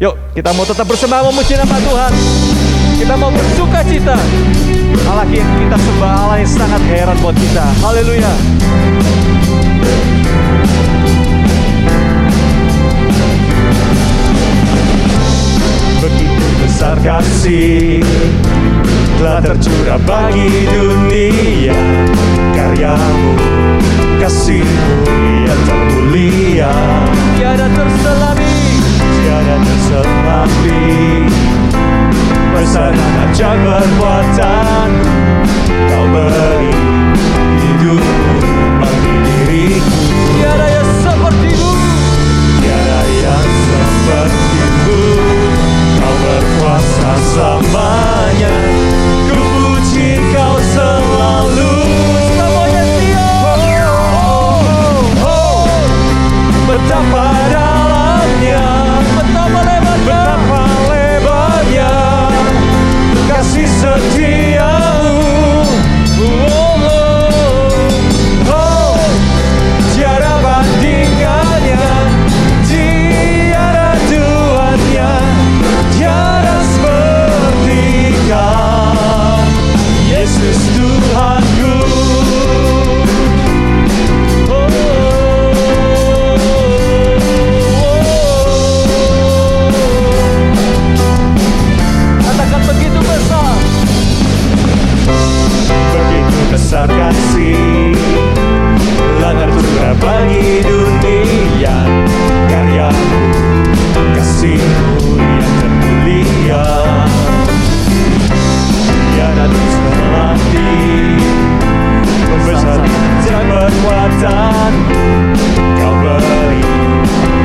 Yuk, kita mau tetap bersama memuji nama Tuhan. Kita mau bersuka cita. Allah kita sembah, Allah yang sangat heran buat kita. Haleluya. Begitu besar kasih telah tercurah bagi dunia, karyamu, kasihmu yang termulia, tiada terselami, tiada terselami. Besar dan ajak perbuatan, kau beri hidupmu bagi diriku. Tiada yang sepertimu, tiada yang sepertimu. Kau berkuasa selamanya, ku puji kau selalu. Semuanya betapa dalamnya, betapa lebarnya, betapa lebarnya kasih setiamu. Tiada bandingannya, tiada duanya, tiada seperti kau, Yesus Tuhanku. Katakan begitu besar, begitu besar kasih telah tercurah bagi dunia, karyamu, kasihmu yang termulia, tiada terselami. Besar dan berkuatan, kau beri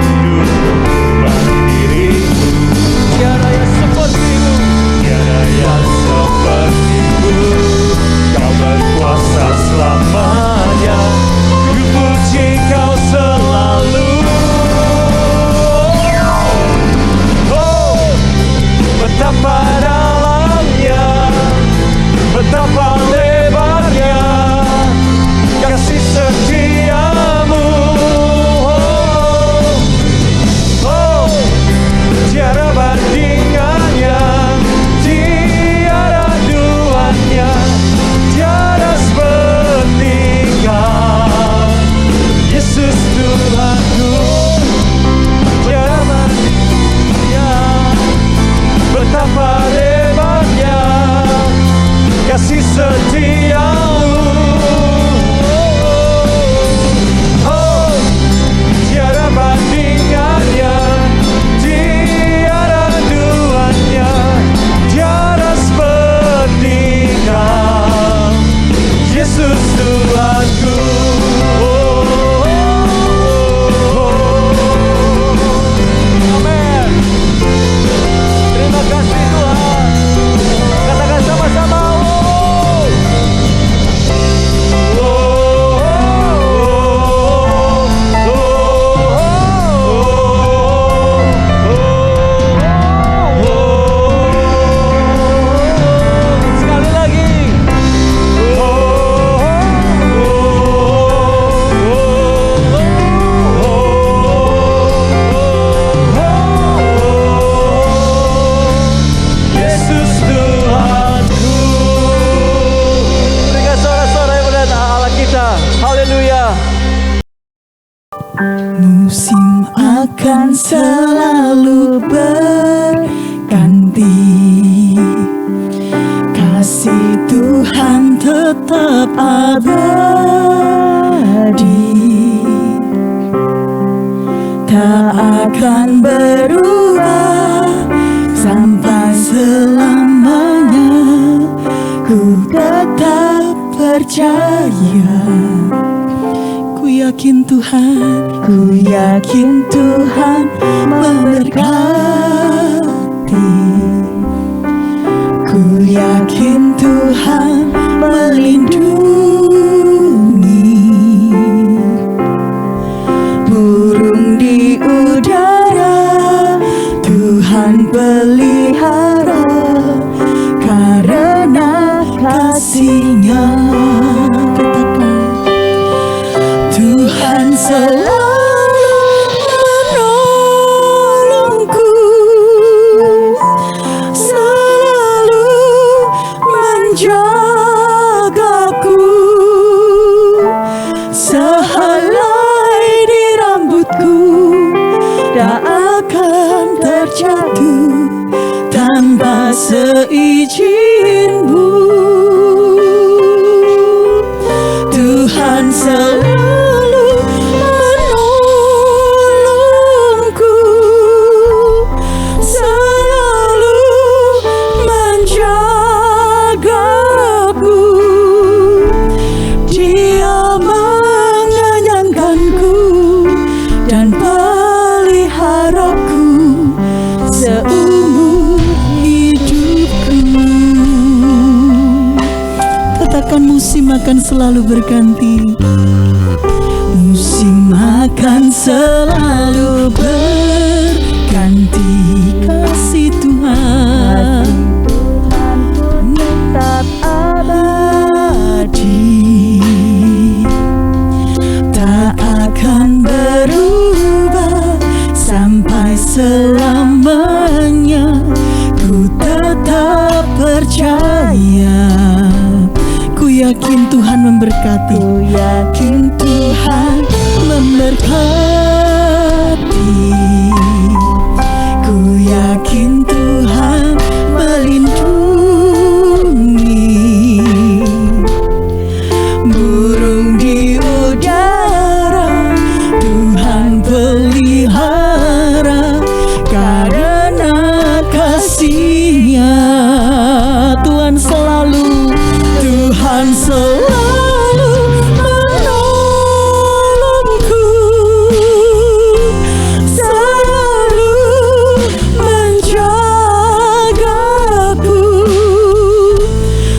hidupmu bagi diriku. Tiada yang sepertimu, tiada yang sepertimu. Kau berkuasa selamanya, ku puji kau selalu. Betapa dalamnya, betapa lebarnya kasih setiamu. Tiada bandingannya, tiada duanya, tiada seperti kau, Yesus Tuhanku. Tiada bandingnya, betapa lebarnya kasih setiamu. Tiada bandingannya, tiada duanya, tiada seperti kau, Yesus Tuhanku. Amin. Terima kasih Tuhan. Katakan sama-sama. Sekali lagi. Yesus Tuhanku. Berikan suara-suara yang mulia Allah kita. Haleluya. Musim akan selalu berganti, kasih Tuhan tetap abadi, tak akan berubah sampai selamanya. Ku tetap percaya, ku yakin Tuhan, ku yakin Tuhan memberkati, ku yakin Tuhan melindungi. Burung di udara Tuhan pelihara, karena kasih-Nya. Katakan, Tuhan selalu menolongku. musim akan selalu berganti. Musim akan selalu berganti, kasih Tuhan tetap abadi, tak akan berubah sampai selamanya. Ku tetap percaya, ku yakin Tuhan memberkati, ku yakin Tuhan memberkati, ku yakin Tuhan melindungi. Burung di udara Tuhan pelihara, karena kasih-Nya Tuhan selalu menolongku, selalu menjagaku,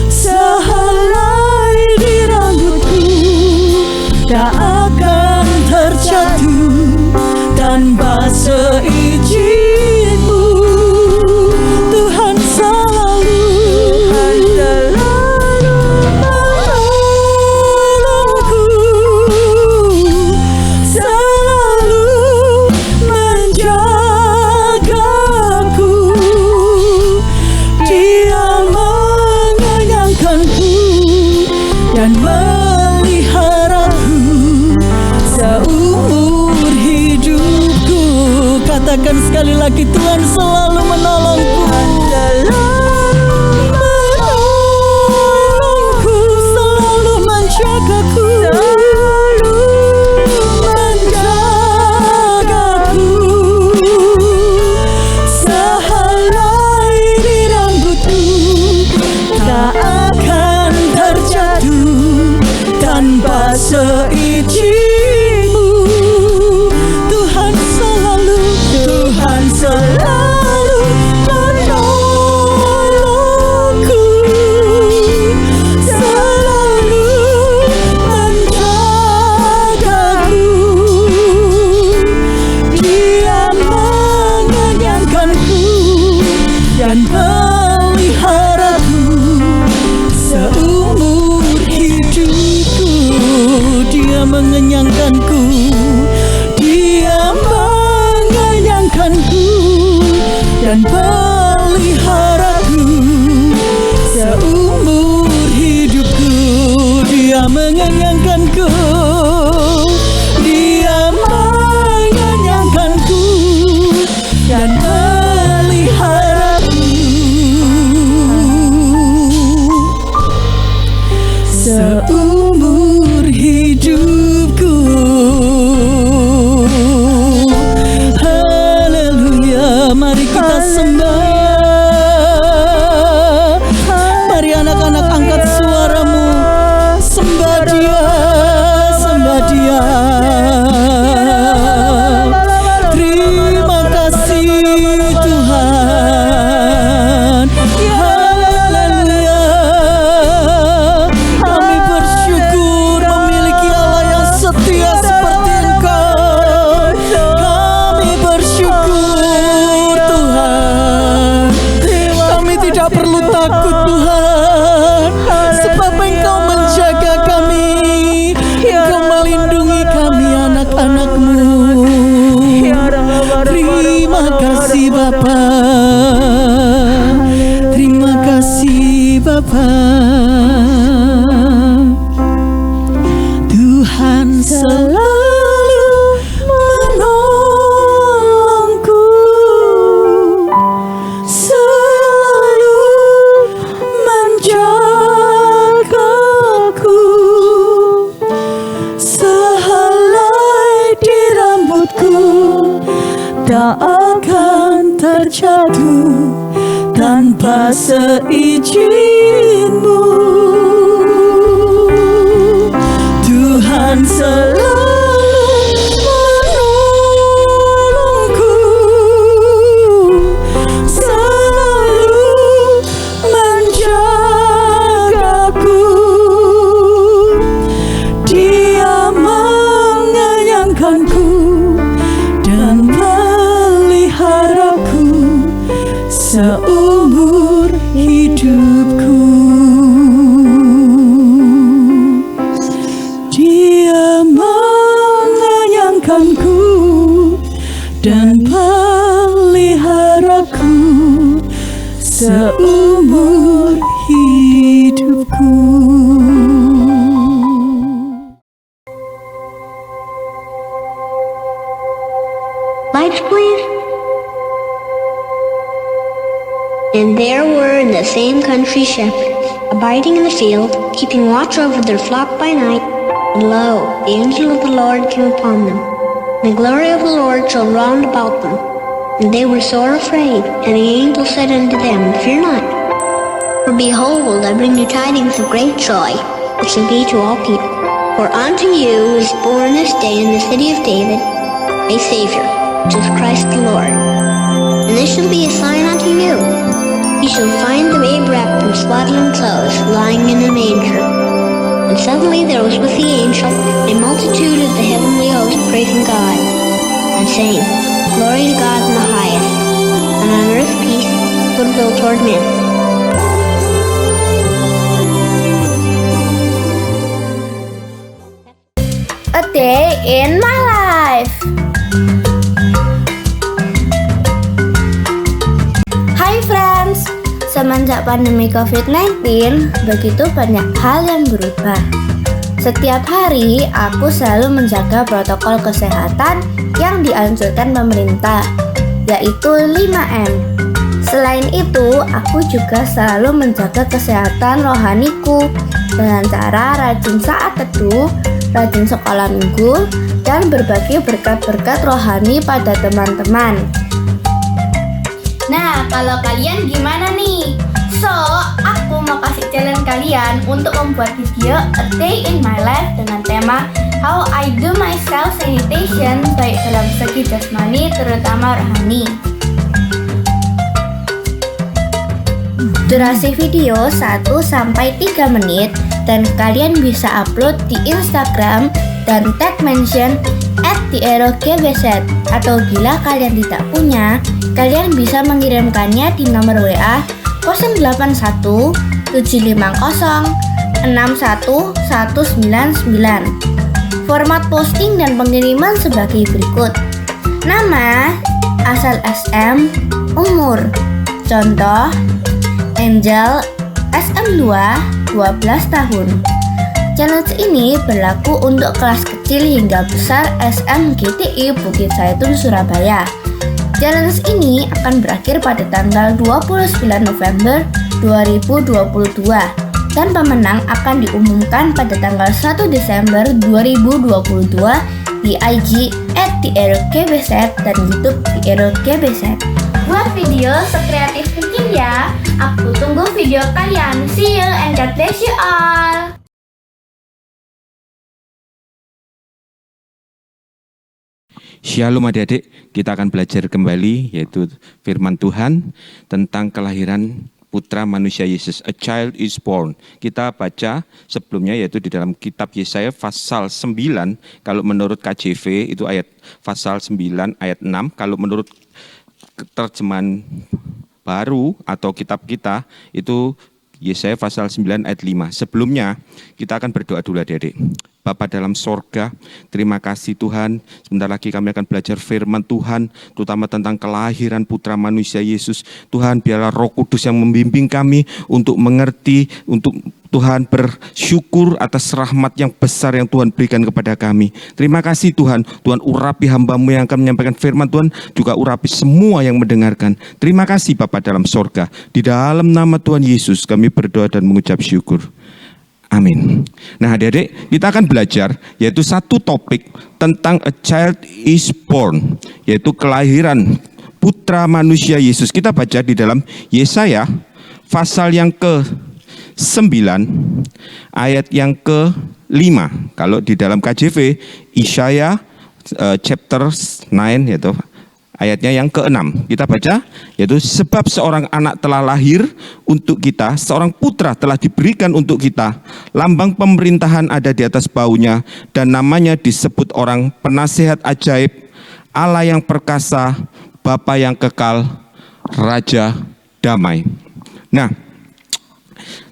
sehelai di rambutku tak akan terjatuh tanpa seizin-Mu. Tuhan selalu menolongku, selalu menjagaku, Dia mengenyangkanku dan meliharaku seumur hidupku. Katakan sekali lagi, Tuhan selalu menolongku, menolongku, selalu menjagaku, menjagaku, sehelai di rambutku tak akan terjatuh tanpa seizin-Mu. Tuhan selalu menolongku, selalu menjagaku, Dia mengenyangkanku dan meliharaku seumur hidupku. Dia mengenyangkanku, Dia mengenyangkanku dan peliharaku seumur hidupku. Dia mengenyangkanku, Dia mengenyangkanku dan peliharaku seumur hidupku. Haleluya, mari kita sembah. Mari anak-anak angkat suaramu, sembah Dia, sembah Dia. Terima kasih Tuhan. Haleluya, kami bersyukur memiliki Allah yang setia seperti Engkau. Kami bersyukur Tuhan, kami tidak perlu takut Tuhan, sebab Engkau menjaga kami, Engkau melindungi kami anak-anak-Mu. Terima kasih Bapa, terima kasih Bapa. Tuhan selalu menolongku, selalu menjagaku, sehelai di rambutku tak akan terjatuh tanpa seizin-Mu. Tuhan selalu menolongku, selalu menjagaku, seumur hidupku. Dia mengenyangkanku dan peliharaku seumur hidupku. Lights, please. And there were in the same country shepherds, abiding in the field, keeping watch over their flock by night. And lo, the angel of the Lord came upon them. And the glory of the Lord shone round about them. And they were sore afraid. And the angel said unto them, Fear not. For behold, I bring you tidings of great joy, which shall be to all people. For unto you is born this day in the city of David a Savior, which is Christ the Lord. And this shall be a sign unto you. You shall find the babe wrapped in swaddling clothes, lying in a manger. And suddenly there was with the angel a multitude of the heavenly host praising God, and saying, Glory to God in the highest, and on earth peace, goodwill toward men. A day in my life. Hai friends, semenjak pandemi COVID-19, begitu banyak hal yang berubah. Setiap hari, aku selalu menjaga protokol kesehatan yang dianjurkan pemerintah, yaitu 5M. Selain itu, aku juga selalu menjaga kesehatan rohaniku dengan cara rajin saat teduh, rajin sekolah minggu, dan berbagi berkat-berkat rohani pada teman-teman. Nah, kalau kalian gimana nih? So, aku mau kasih challenge kalian untuk membuat video A Day in My Life dengan tema How I Do My Self Sanitation, baik dalam segi jasmani terutama rohani. Durasi video 1-3 menit dan kalian bisa upload di Instagram dan tag mention @theerogbz, atau bila kalian tidak punya, kalian bisa mengirimkannya di nomor WA 081 750 61199. Format posting dan pengiriman sebagai berikut: nama, asal SM, umur. Contoh, Angel SM2 12 tahun. Challenge ini berlaku untuk kelas kecil hingga besar SMGTI Bukit Zaitun Surabaya. Challenge ini akan berakhir pada tanggal 29 November 2022 dan pemenang akan diumumkan pada tanggal 1 Desember 2022 di IG @theerogbz dan YouTube @theerogbz. Buat video sekreatif mungkin ya. Aku tunggu video kalian. See you and God bless you all. Shalom adik-adik, kita akan belajar kembali yaitu firman Tuhan tentang kelahiran putra manusia Yesus. A child is born. Kita baca sebelumnya yaitu di dalam kitab Yesaya pasal 9, kalau menurut KJV itu ayat pasal 9 ayat 6, kalau menurut terjemahan baru atau kitab kita itu Yesaya pasal 9 ayat 5. Sebelumnya kita akan berdoa dulu adik-adik. Bapa dalam sorga, terima kasih Tuhan. Sebentar lagi kami akan belajar firman Tuhan, terutama tentang kelahiran putra manusia Yesus. Tuhan, biarlah Roh Kudus yang membimbing kami untuk mengerti, untuk Tuhan bersyukur atas rahmat yang besar yang Tuhan berikan kepada kami. Terima kasih Tuhan. Tuhan urapi hamba-Mu yang akan menyampaikan firman Tuhan, juga urapi semua yang mendengarkan. Terima kasih Bapa dalam sorga. Di dalam nama Tuhan Yesus kami berdoa dan mengucap syukur. Amin. Nah adik-adik, kita akan belajar yaitu satu topik tentang a child is born, yaitu kelahiran putra manusia Yesus. Kita baca di dalam Yesaya pasal yang ke-9 ayat yang ke-5. Kalau di dalam KJV Yesaya chapter 9 yaitu ayatnya yang ke-6, kita baca, yaitu sebab seorang anak telah lahir untuk kita, seorang putra telah diberikan untuk kita, lambang pemerintahan ada di atas baunya, dan namanya disebut orang penasihat ajaib, Allah yang perkasa, Bapa yang kekal, Raja damai. Nah,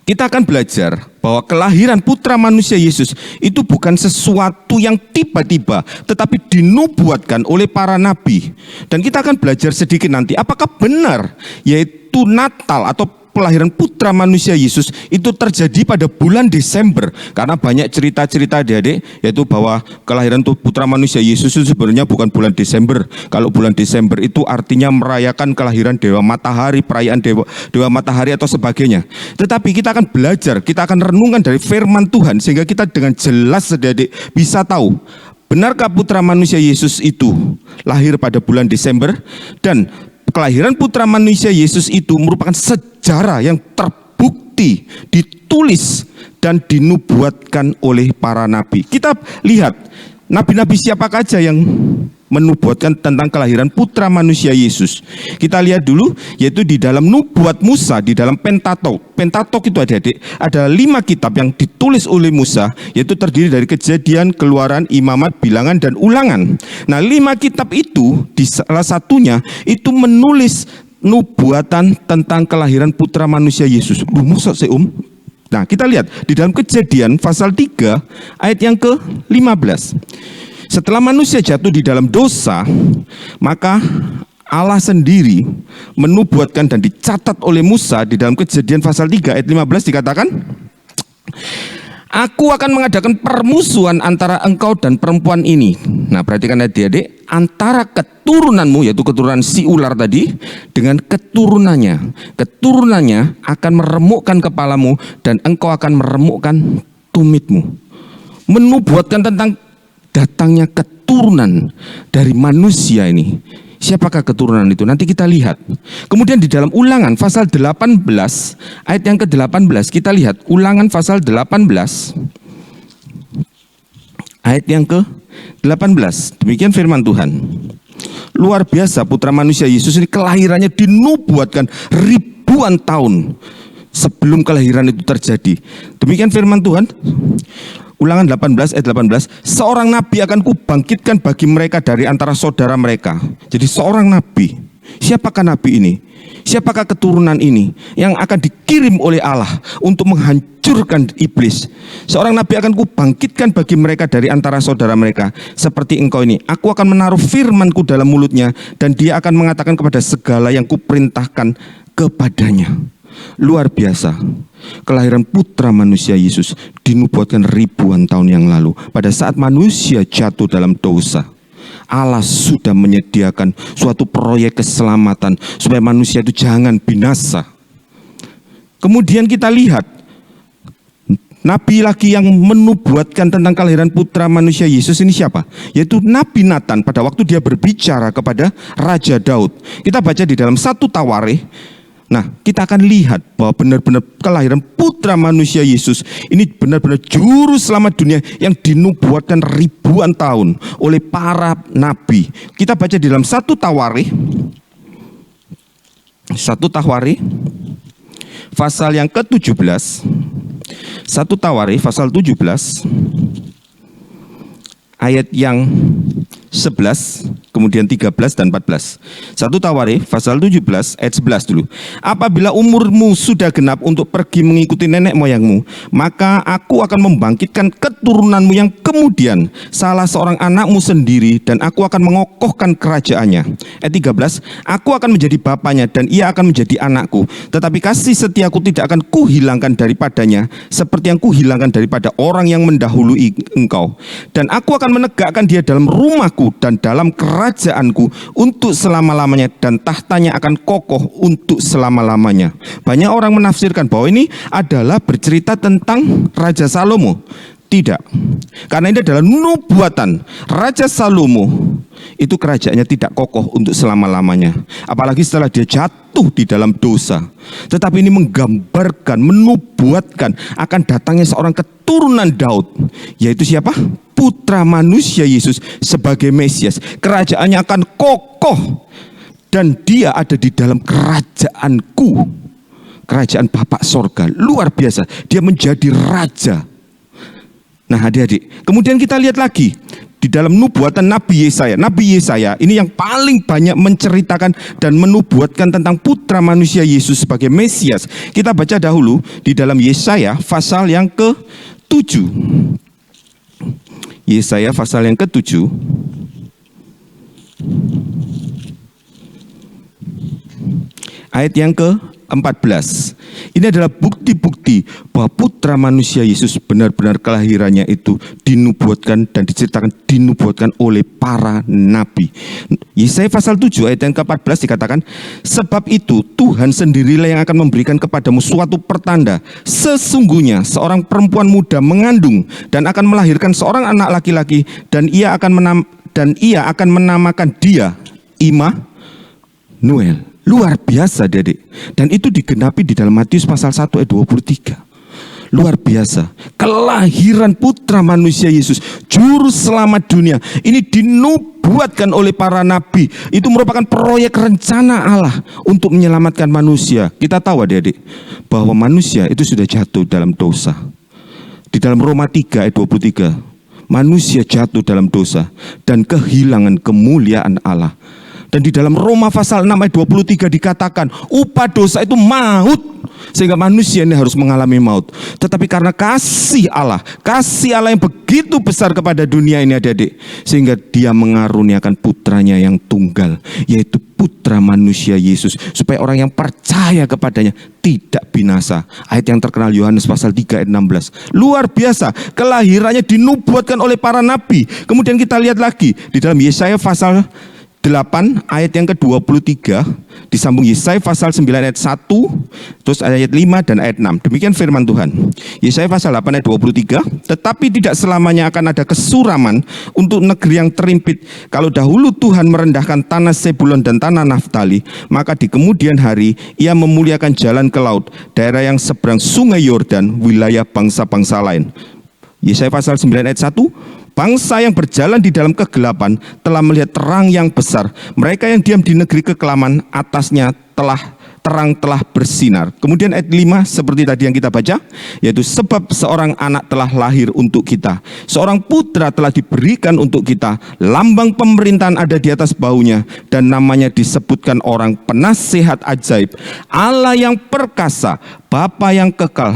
kita akan belajar bahwa kelahiran putra manusia Yesus itu bukan sesuatu yang tiba-tiba, tetapi dinubuatkan oleh para nabi. Dan kita akan belajar sedikit nanti apakah benar yaitu Natal atau kelahiran putra manusia Yesus itu terjadi pada bulan Desember. Karena banyak cerita-cerita adik-adik yaitu bahwa kelahiran putra manusia Yesus itu sebenarnya bukan bulan Desember. Kalau bulan Desember itu artinya merayakan kelahiran Dewa Matahari, perayaan Dewa Matahari atau sebagainya. Tetapi kita akan belajar, kita akan renungkan dari firman Tuhan sehingga kita dengan jelas adik-adik bisa tahu benarkah putra manusia Yesus itu lahir pada bulan Desember, dan kelahiran putra manusia Yesus itu merupakan sejarah yang terbukti, ditulis dan dinubuatkan oleh para nabi. Kita lihat nabi-nabi siapa saja yang menubuatkan tentang kelahiran putra manusia Yesus. Kita lihat dulu yaitu di dalam nubuat Musa, di dalam Pentatok. Pentatok itu adik-adik ada 5 kitab yang ditulis oleh Musa, yaitu terdiri dari Kejadian, Keluaran, Imamat, Bilangan, dan Ulangan. Nah 5 kitab itu di salah satunya itu menulis nubuatan tentang kelahiran putra manusia Yesus. Masa sih Nah kita lihat di dalam Kejadian pasal 3 ayat yang ke-15. Setelah manusia jatuh di dalam dosa, maka Allah sendiri menubuatkan dan dicatat oleh Musa di dalam Kejadian pasal 3 ayat 15 dikatakan, Aku akan mengadakan permusuhan antara engkau dan perempuan ini. Nah perhatikan adik-adik, antara keturunanmu, yaitu keturunan si ular tadi, dengan keturunannya. Keturunannya akan meremukkan kepalamu dan engkau akan meremukkan tumitmu. Menubuatkan tentang datangnya keturunan dari manusia ini. Siapakah keturunan itu? Nanti kita lihat. Kemudian di dalam Ulangan pasal 18 ayat yang ke-18 kita lihat Ulangan pasal 18 ayat yang ke-18. Demikian firman Tuhan. Luar biasa, putra manusia Yesus ini kelahirannya dinubuatkan ribuan tahun sebelum kelahiran itu terjadi. Demikian firman Tuhan. Ulangan 18 ayat 18, seorang nabi akan kubangkitkan bagi mereka dari antara saudara mereka. Jadi seorang nabi. Siapakah nabi ini? Siapakah keturunan ini yang akan dikirim oleh Allah untuk menghancurkan iblis? Seorang nabi akan kubangkitkan bagi mereka dari antara saudara mereka. Seperti engkau ini, aku akan menaruh firmanku dalam mulutnya, dan dia akan mengatakan kepada segala yang kuperintahkan kepadanya. Luar biasa, kelahiran putra manusia Yesus dinubuatkan ribuan tahun yang lalu. Pada saat manusia jatuh dalam dosa, Allah sudah menyediakan suatu proyek keselamatan supaya manusia itu jangan binasa. Kemudian kita lihat nabi lagi yang menubuatkan tentang kelahiran putra manusia Yesus ini siapa? Yaitu Nabi Nathan pada waktu dia berbicara kepada Raja Daud. Kita baca di dalam 1 Tawarikh. Nah, kita akan lihat bahwa benar-benar kelahiran putra manusia Yesus ini benar-benar juru selamat dunia yang dinubuatkan ribuan tahun oleh para nabi. Kita baca di dalam 1 Tawarikh. 1 Tawarikh pasal yang ke-17. 1 Tawarikh pasal 17 ayat yang 11, kemudian 13 dan 14. 1 Tawarikh pasal 17 ayat 11 dulu. Apabila umurmu sudah genap untuk pergi mengikuti nenek moyangmu, maka aku akan membangkitkan keturunanmu yang kemudian, salah seorang anakmu sendiri, dan aku akan mengokohkan kerajaannya. Ayat 13, aku akan menjadi bapaknya dan ia akan menjadi anakku, tetapi kasih setiaku tidak akan kuhilangkan daripadanya, seperti yang kuhilangkan daripada orang yang mendahului engkau. Dan aku akan menegakkan dia dalam rumahku dan dalam kerajaanku untuk selama-lamanya, dan tahtanya akan kokoh untuk selama-lamanya. Banyak orang menafsirkan bahwa ini adalah bercerita tentang Raja Salomo. Tidak, karena ini adalah nubuatan. Raja Salomo itu kerajaannya tidak kokoh untuk selama-lamanya, apalagi setelah dia jatuh di dalam dosa. Tetapi ini menggambarkan, menubuatkan akan datangnya seorang keturunan Daud, yaitu siapa? Putra manusia Yesus sebagai Mesias. Kerajaannya akan kokoh dan dia ada di dalam kerajaanku, kerajaan Bapa sorga. Luar biasa, dia menjadi raja. Nah adik-adik, kemudian kita lihat lagi di dalam nubuatan Nabi Yesaya. Nabi Yesaya ini yang paling banyak menceritakan dan menubuatkan tentang putra manusia Yesus sebagai Mesias. Kita baca dahulu di dalam Yesaya pasal yang ke-7. Yesaya pasal yang ke-7. Ayat yang ke-14. Ini adalah bukti-bukti bahwa putra manusia Yesus benar-benar kelahirannya itu dinubuatkan dan diceritakan dinubuatkan oleh para nabi. Yesaya pasal 7 ayat yang ke-14 dikatakan, sebab itu Tuhan sendirilah yang akan memberikan kepadamu suatu pertanda. Sesungguhnya seorang perempuan muda mengandung dan akan melahirkan seorang anak laki-laki, dan ia akan menamakan dia Immanuel. Luar biasa, Dedek. Dan itu digenapi di dalam Matius pasal 1 ayat 23. Luar biasa. Kelahiran putra manusia Yesus, juru selamat dunia, ini dinubuatkan oleh para nabi. Itu merupakan proyek rencana Allah untuk menyelamatkan manusia. Kita tahu, Adik-adik, bahwa manusia itu sudah jatuh dalam dosa. Di dalam Roma 3 ayat 23, manusia jatuh dalam dosa dan kehilangan kemuliaan Allah. Dan di dalam Roma pasal 6 ayat 23 dikatakan upah dosa itu maut, sehingga manusia ini harus mengalami maut. Tetapi karena kasih Allah yang begitu besar kepada dunia ini, adik-adik, sehingga dia mengaruniakan putranya yang tunggal, yaitu putra manusia Yesus, supaya orang yang percaya kepadanya tidak binasa. Ayat yang terkenal Yohanes pasal 3 ayat 16. Luar biasa, kelahirannya dinubuatkan oleh para nabi. Kemudian kita lihat lagi di dalam Yesaya pasal 8 ayat yang ke-23, disambung Yesaya pasal 9 ayat 1, terus ayat 5 dan ayat 6. Demikian firman Tuhan. Yesaya pasal 8 ayat 23, tetapi tidak selamanya akan ada kesuraman untuk negeri yang terimpit. Kalau dahulu Tuhan merendahkan tanah Sebulon dan tanah Naftali, maka di kemudian hari ia memuliakan jalan ke laut, daerah yang seberang sungai Yordan, wilayah bangsa-bangsa lain. Yesaya pasal 9 ayat 1, bangsa yang berjalan di dalam kegelapan telah melihat terang yang besar. Mereka yang diam di negeri kekelaman, atasnya terang telah bersinar. Kemudian ayat 5 seperti tadi yang kita baca, yaitu sebab seorang anak telah lahir untuk kita, seorang putra telah diberikan untuk kita, lambang pemerintahan ada di atas bahunya, dan namanya disebutkan orang penasehat ajaib, Allah yang perkasa, Bapa yang kekal,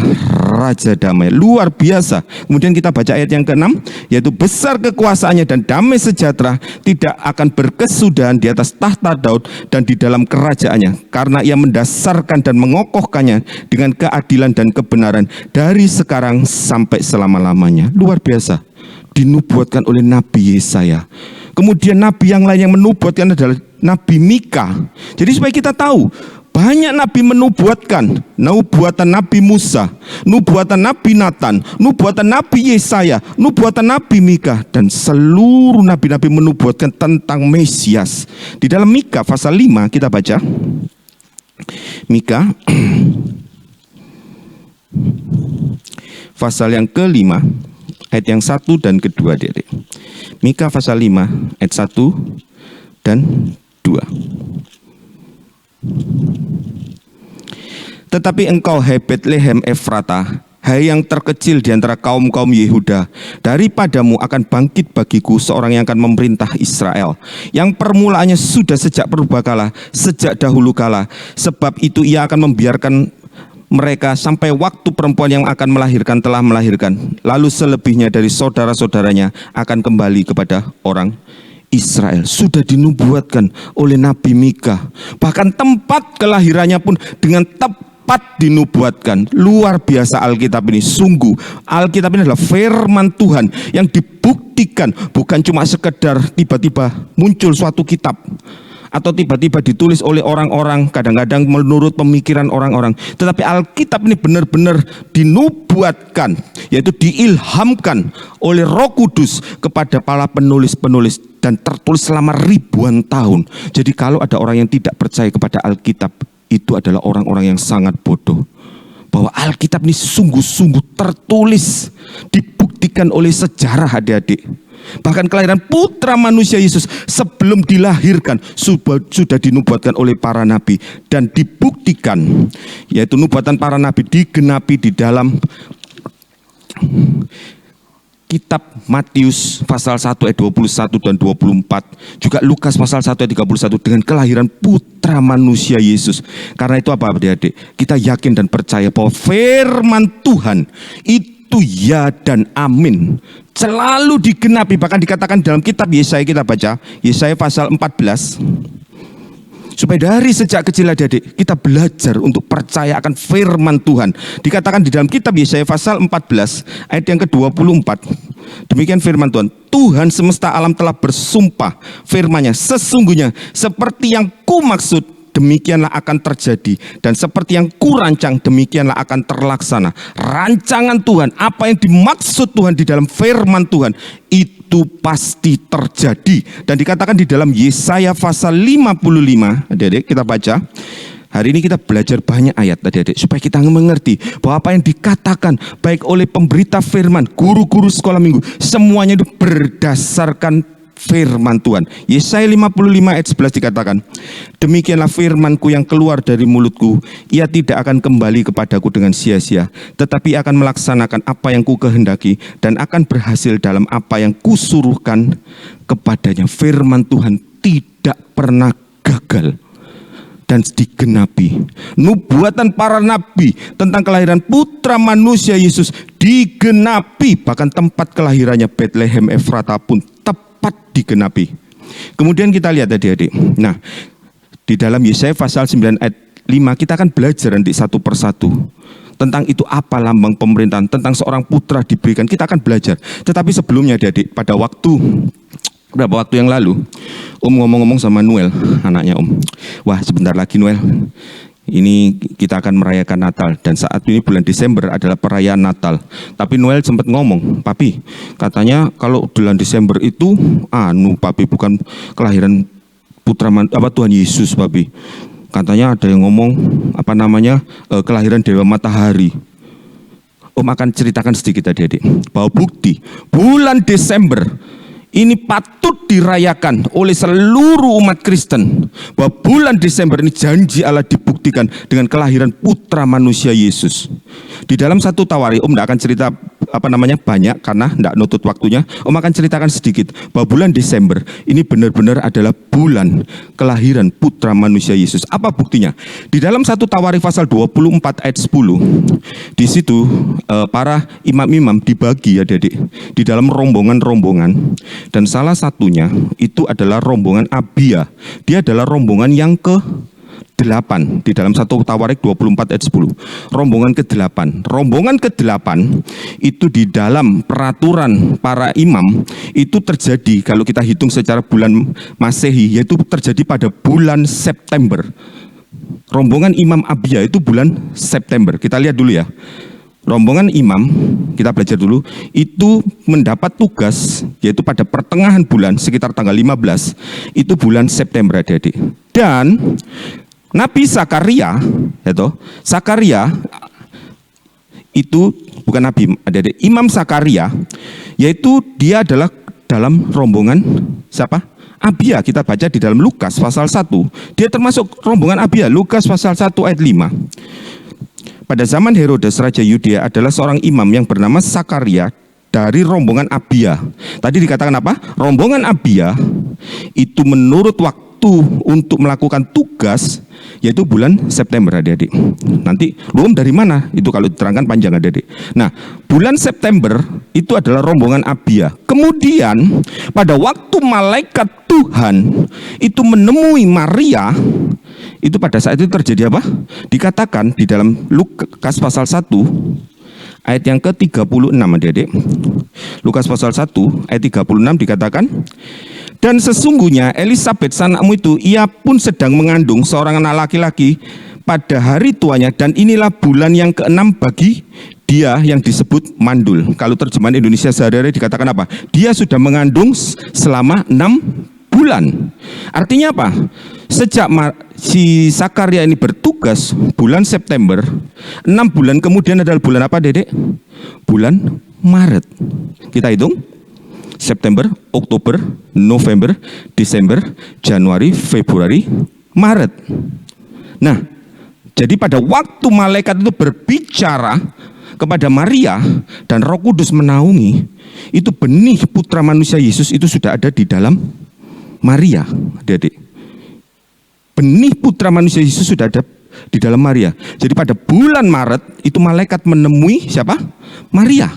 Raja damai. Luar biasa. Kemudian kita baca ayat yang ke-6, yaitu besar kekuasaannya dan damai sejahtera tidak akan berkesudahan di atas tahta Daud dan di dalam kerajaannya, karena ia mendasarkan dan mengokohkannya dengan keadilan dan kebenaran dari sekarang sampai selama-lamanya. Luar biasa. Dinubuatkan oleh Nabi Yesaya. Kemudian nabi yang lain yang menubuatkan adalah Nabi Mika. Jadi supaya kita tahu, banyak nabi menubuatkan, nubuatan Nabi Musa, nubuatan Nabi Nathan, nubuatan Nabi Yesaya, nubuatan Nabi Mika, dan seluruh nabi-nabi menubuatkan tentang Mesias. Di dalam Mika pasal 5 kita baca. Mika pasal yang ke-5 ayat yang 1 dan ke-2, Dek. Mika pasal 5 ayat 1 dan 2. Tetapi engkau, hai Betlehem Efrata, hai yang terkecil di antara kaum-kaum Yehuda, daripadamu akan bangkit bagiku seorang yang akan memerintah Israel, yang permulaannya sudah sejak purbakala, sejak dahulu kala. Sebab itu ia akan membiarkan mereka sampai waktu perempuan yang akan melahirkan telah melahirkan, lalu selebihnya dari saudara-saudaranya akan kembali kepada orang Israel. Sudah dinubuatkan oleh Nabi Mika. Bahkan tempat kelahirannya pun dengan tepat dinubuatkan. Luar biasa Alkitab ini. Sungguh Alkitab ini adalah firman Tuhan yang dibuktikan, bukan cuma sekedar tiba-tiba muncul suatu kitab atau tiba-tiba ditulis oleh orang-orang, kadang-kadang menurut pemikiran orang-orang. Tetapi Alkitab ini benar-benar dinubuatkan, yaitu diilhamkan oleh Roh Kudus kepada para penulis-penulis dan tertulis selama ribuan tahun. Jadi kalau ada orang yang tidak percaya kepada Alkitab, itu adalah orang-orang yang sangat bodoh. Bahwa Alkitab ini sungguh-sungguh tertulis, dibuktikan oleh sejarah, adik-adik. Bahkan kelahiran putra manusia Yesus sebelum dilahirkan sudah dinubuatkan oleh para nabi dan dibuktikan, yaitu nubuatan para nabi digenapi di dalam kitab Matius pasal 1 ayat 21 dan 24, juga Lukas pasal 1 ayat 31 dengan kelahiran putra manusia Yesus. Karena itu apa adik-adik? Kita yakin dan percaya bahwa firman Tuhan itu ya dan amin, selalu digenapi. Bahkan dikatakan dalam kitab Yesaya, kita baca Yesaya pasal 14, supaya dari sejak kecil adik-adik kita belajar untuk percaya akan firman Tuhan. Dikatakan di dalam kitab Yesaya pasal 14 ayat yang ke-24, demikian firman Tuhan, Tuhan semesta alam telah bersumpah firman-Nya, sesungguhnya seperti yang ku maksud demikianlah akan terjadi, dan seperti yang kurancang demikianlah akan terlaksana. Rancangan Tuhan, apa yang dimaksud Tuhan di dalam firman Tuhan, itu pasti terjadi. Dan dikatakan di dalam Yesaya pasal 55, adik-adik kita baca. Hari ini kita belajar banyak ayat adik-adik, supaya kita mengerti bahwa apa yang dikatakan baik oleh pemberita firman, guru-guru sekolah minggu, semuanya itu berdasarkan firman Tuhan. Yesaya 55 ayat 11 dikatakan, demikianlah firmanku yang keluar dari mulutku, ia tidak akan kembali kepadaku dengan sia-sia, tetapi akan melaksanakan apa yang ku kehendaki dan akan berhasil dalam apa yang kusuruhkan kepadanya. Firman Tuhan tidak pernah gagal dan digenapi. Nubuatan para nabi tentang kelahiran putra manusia Yesus digenapi, bahkan tempat kelahirannya Bethlehem Efrata pun tepat digenapi. Kemudian kita lihat adik-adik. Nah, di dalam Yesaya pasal 9 ayat 5 kita akan belajar nanti satu persatu tentang itu apa lambang pemerintahan, tentang seorang putra diberikan, kita akan belajar. Tetapi sebelumnya adik-adik, pada beberapa waktu yang lalu, ngomong-ngomong sama Noel, anaknya wah sebentar lagi Noel, ini kita akan merayakan Natal, dan saat ini bulan Desember adalah perayaan Natal. Tapi Noel sempat ngomong, papi, katanya kalau bulan Desember itu, papi, bukan kelahiran Tuhan Yesus, papi. Katanya ada yang ngomong kelahiran Dewa Matahari. Akan ceritakan sedikit adik-adik bahwa bukti bulan Desember ini patut dirayakan oleh seluruh umat Kristen, bahwa bulan Desember ini janji Allah dibuktikan dengan kelahiran putra manusia Yesus. Di dalam satu Tawarikh, tidak akan cerita banyak karena tidak nutut waktunya. Akan ceritakan sedikit bahwa bulan Desember ini benar-benar adalah bulan kelahiran putra manusia Yesus. Apa buktinya? Di dalam satu Tawarikh pasal 24 ayat 10, di situ para imam-imam dibagi adik-adik di dalam rombongan-rombongan. Dan salah satunya itu adalah rombongan Abia. Dia adalah rombongan yang ke-8 di dalam satu Tawarikh 24 ayat 10. Rombongan ke-8. Rombongan ke-8 itu di dalam peraturan para imam itu terjadi, kalau kita hitung secara bulan Masehi, yaitu terjadi pada bulan September. Rombongan Imam Abia itu bulan September. Kita lihat dulu ya. Rombongan imam, kita belajar dulu, itu mendapat tugas yaitu pada pertengahan bulan, sekitar tanggal 15, itu bulan September adik-adik. Dan Nabi Zakaria itu bukan Nabi adik-adik, Imam Zakaria, yaitu dia adalah dalam rombongan siapa? Abia. Kita baca di dalam Lukas pasal 1, dia termasuk rombongan Abia. Lukas pasal 1 ayat 5. Pada zaman Herodes Raja Yudea adalah seorang imam yang bernama Zakaria dari rombongan Abia. Tadi dikatakan apa? Rombongan Abia itu menurut waktu untuk melakukan tugas yaitu bulan September adik-adik. Nanti dari mana? Itu kalau diterangkan panjang adik-adik. Nah, bulan September itu adalah rombongan Abia. Kemudian pada waktu malaikat Tuhan itu menemui Maria, itu pada saat itu terjadi apa? Dikatakan di dalam Lukas pasal 1 ayat yang ke-36 adik-adik. Lukas pasal 1 ayat 36 dikatakan, dan sesungguhnya Elisabet anakmu itu, ia pun sedang mengandung seorang anak laki-laki pada hari tuanya, dan inilah bulan yang ke-6 bagi dia yang disebut mandul. Kalau terjemahan Indonesia sehari-hari dikatakan apa? Dia sudah mengandung selama 6 bulan. Artinya apa? Sejak si Zakaria ini bertugas bulan September, 6 bulan kemudian adalah bulan apa, Dedek? Bulan Maret. Kita hitung. September, Oktober, November, Desember, Januari, Februari, Maret. Nah, jadi pada waktu malaikat itu berbicara kepada Maria dan Roh Kudus menaungi, itu benih putra manusia Yesus itu sudah ada di dalam Maria, adik-adik. Benih putra manusia Yesus sudah ada di dalam Maria. Jadi pada bulan Maret itu malaikat menemui siapa? Maria.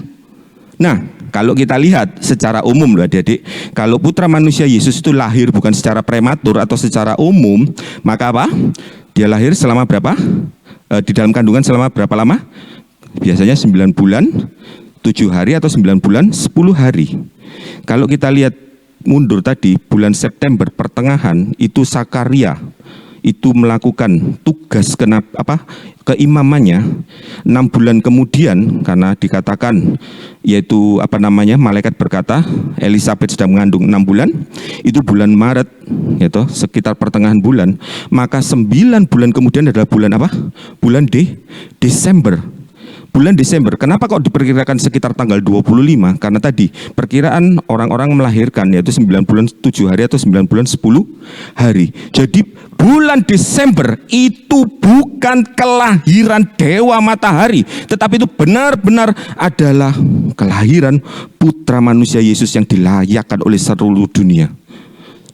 Nah, kalau kita lihat secara umum loh adik-adik, kalau putra manusia Yesus itu lahir bukan secara prematur atau secara umum, maka apa? Dia lahir selama berapa? Di dalam kandungan selama berapa lama? Biasanya 9 bulan 7 hari atau 9 bulan 10 hari. Kalau kita lihat mundur tadi, bulan September pertengahan itu Sakaria itu melakukan tugas keimamannya 6 bulan kemudian, karena dikatakan yaitu malaikat berkata Elizabeth sedang mengandung 6 bulan, itu bulan Maret yaitu sekitar pertengahan bulan, maka 9 bulan kemudian adalah bulan apa? Bulan Desember. Bulan Desember, kenapa kok diperkirakan sekitar tanggal 25? Karena tadi perkiraan orang-orang melahirkan yaitu 9 bulan 7 hari atau 9 bulan 10 hari. Jadi bulan Desember itu bukan kelahiran Dewa Matahari, tetapi itu benar-benar adalah kelahiran putra manusia Yesus yang dilayakkan oleh seluruh dunia.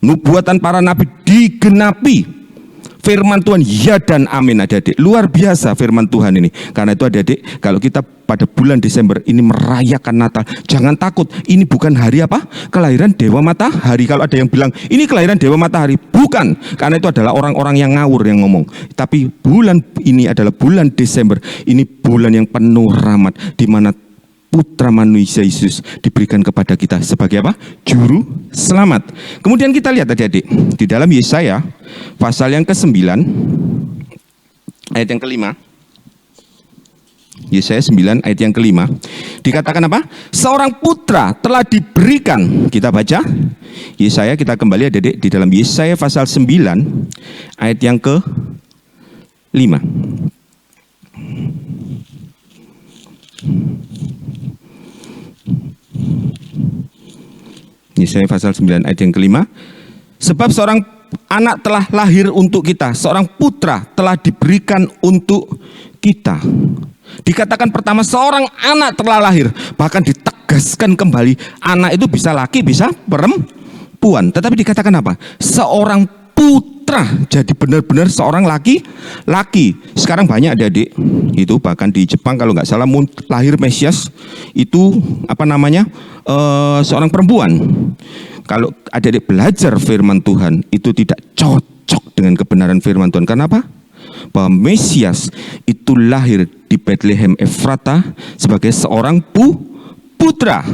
Nubuatan para nabi digenapi. Firman Tuhan ya dan amin adik-adik. Luar biasa firman Tuhan ini. Karena itu adik-adik, kalau kita pada bulan Desember ini merayakan Natal, jangan takut, ini bukan hari apa? Kelahiran Dewa Matahari. Kalau ada yang bilang ini kelahiran Dewa Matahari, bukan. Karena itu adalah orang-orang yang ngawur yang ngomong. Tapi bulan ini adalah bulan Desember. Ini bulan yang penuh rahmat, di mana putra manusia Yesus diberikan kepada kita sebagai apa? Juru selamat. Kemudian kita lihat adik-adik, di dalam Yesaya pasal yang ke-9 ayat yang ke-5. Yesaya 9 ayat yang ke-5 dikatakan apa? Seorang putra telah diberikan. Kita baca Yesaya, kita kembali adik-adik di dalam Yesaya pasal 9 ayat yang ke-5. Yesaya pasal 9 ayat yang ke-5. Sebab seorang anak telah lahir untuk kita, seorang putra telah diberikan untuk kita. Dikatakan pertama seorang anak telah lahir, bahkan ditegaskan kembali anak itu bisa laki bisa perempuan. Tetapi dikatakan apa? Seorang putra, jadi benar-benar seorang laki-laki. Sekarang banyak adik-adik itu, bahkan di Jepang kalau nggak salah lahir Mesias itu seorang perempuan. Kalau adik-adik belajar firman Tuhan itu tidak cocok dengan kebenaran firman Tuhan. Kenapa? Bahwa Mesias itu lahir di Bethlehem Efrata sebagai seorang putra.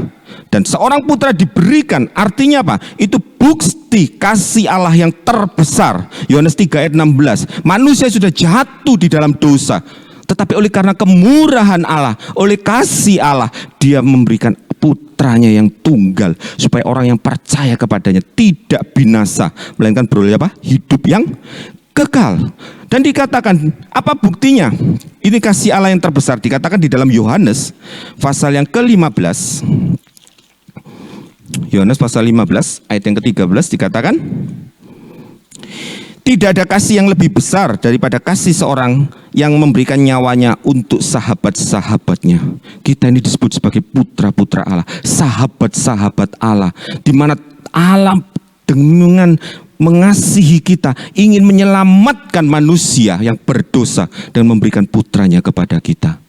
Dan seorang putra diberikan, artinya apa? Itu bukti kasih Allah yang terbesar. Yohanes 3 ayat 16. Manusia sudah jatuh di dalam dosa, tetapi oleh karena kemurahan Allah, oleh kasih Allah, dia memberikan putranya yang tunggal, supaya orang yang percaya kepadanya tidak binasa, melainkan beroleh apa? Hidup yang kekal. Dan dikatakan apa buktinya? Ini kasih Allah yang terbesar. Dikatakan di dalam Yohanes pasal yang ke-15. Yohanes pasal 15 ayat yang ke-13 dikatakan, tidak ada kasih yang lebih besar daripada kasih seorang yang memberikan nyawanya untuk sahabat-sahabatnya. Kita ini disebut sebagai putra-putra Allah, sahabat-sahabat Allah, di mana Allah dengan mengasihi kita, ingin menyelamatkan manusia yang berdosa dan memberikan putranya kepada kita.